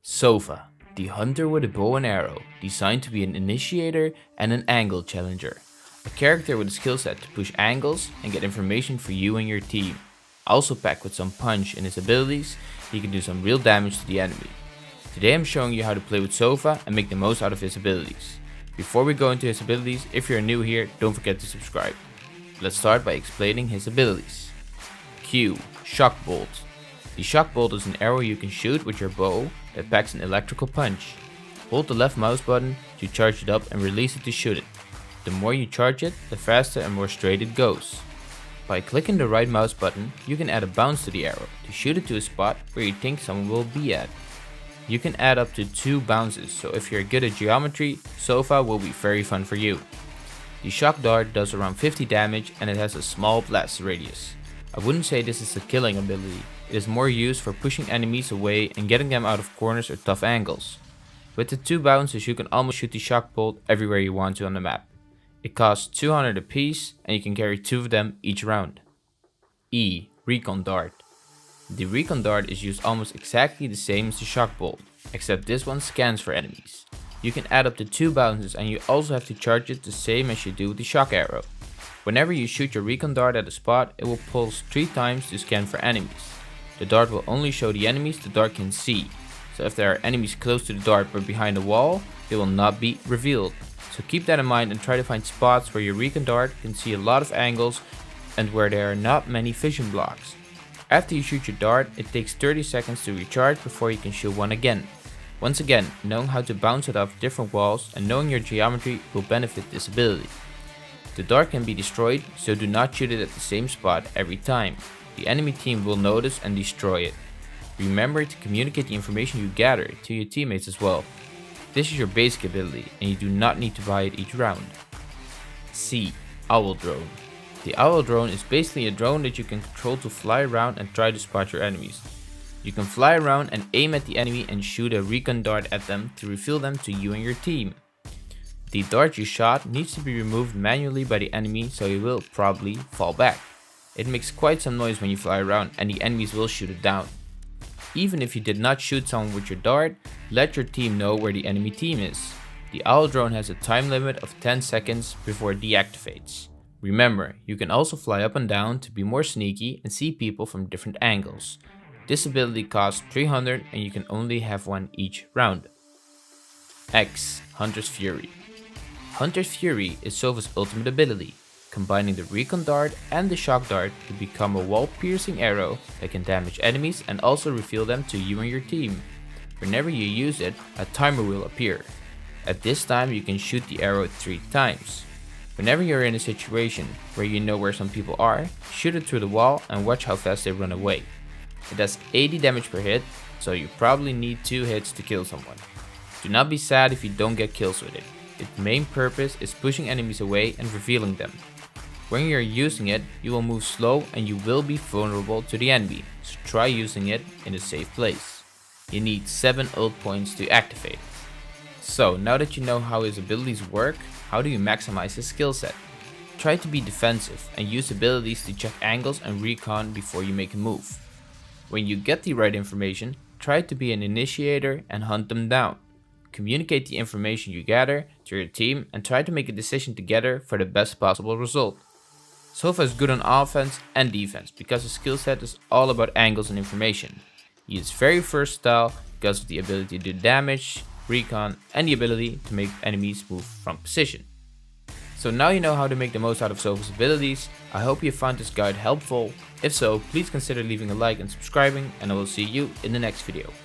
Sova, the hunter with a bow and arrow, designed to be an initiator and an angle challenger. A character with a skill set to push angles and get information for you and your team. Also packed with some punch in his abilities, he can do some real damage to the enemy. Today I'm showing you how to play with Sova and make the most out of his abilities. Before we go into his abilities, if you're new here, don't forget to subscribe. Let's start by explaining his abilities. Q. Shock Bolt. The shock bolt is an arrow you can shoot with your bow that packs an electrical punch. Hold the left mouse button to charge it up and release it to shoot it. The more you charge it, the faster and more straight it goes. By clicking the right mouse button, you can add a bounce to the arrow to shoot it to a spot where you think someone will be at. You can add up to 2 bounces, so if you're good at geometry, Sova will be very fun for you. The shock dart does around 50 damage and it has a small blast radius. I wouldn't say this is a killing ability, it is more used for pushing enemies away and getting them out of corners or tough angles. With the 2 bounces you can almost shoot the shock bolt everywhere you want to on the map. It costs 200 apiece and you can carry 2 of them each round. E. Recon Dart. The recon dart is used almost exactly the same as the shock bolt, except this one scans for enemies. You can add up to 2 bounces and you also have to charge it the same as you do with the shock arrow. Whenever you shoot your recon dart at a spot, it will pulse 3 times to scan for enemies. The dart will only show the enemies the dart can see, so if there are enemies close to the dart but behind a wall, they will not be revealed. So keep that in mind and try to find spots where your recon dart can see a lot of angles and where there are not many vision blocks. After you shoot your dart, it takes 30 seconds to recharge before you can shoot one again. Once again, knowing how to bounce it off different walls and knowing your geometry will benefit this ability. The dart can be destroyed, so do not shoot it at the same spot every time. The enemy team will notice and destroy it. Remember to communicate the information you gather to your teammates as well. This is your basic ability and you do not need to buy it each round. C. Owl Drone. The Owl Drone is basically a drone that you can control to fly around and try to spot your enemies. You can fly around and aim at the enemy and shoot a recon dart at them to reveal them to you and your team. The dart you shot needs to be removed manually by the enemy, so he will probably fall back. It makes quite some noise when you fly around and the enemies will shoot it down. Even if you did not shoot someone with your dart, let your team know where the enemy team is. The Owl Drone has a time limit of 10 seconds before it deactivates. Remember, you can also fly up and down to be more sneaky and see people from different angles. This ability costs 300 and you can only have one each round. X. Hunter's Fury. Hunter's Fury is Sova's ultimate ability, combining the recon dart and the shock dart to become a wall-piercing arrow that can damage enemies and also reveal them to you and your team. Whenever you use it, a timer will appear. At this time you can shoot the arrow 3 times. Whenever you're in a situation where you know where some people are, shoot it through the wall and watch how fast they run away. It does 80 damage per hit, so you probably need 2 hits to kill someone. Do not be sad if you don't get kills with it. Its main purpose is pushing enemies away and revealing them. When you're using it, you will move slow and you will be vulnerable to the enemy, so try using it in a safe place. You need 7 ult points to activate it. So now that you know how his abilities work, how do you maximize his skill set? Try to be defensive and use abilities to check angles and recon before you make a move. When you get the right information, try to be an initiator and hunt them down. Communicate the information you gather to your team and try to make a decision together for the best possible result. Sova is good on offense and defense because his skill set is all about angles and information. He is very versatile because of the ability to do damage, recon, and the ability to make enemies move from position. So now you know how to make the most out of Sova's abilities. I hope you found this guide helpful. If so, please consider leaving a like and subscribing, and I will see you in the next video.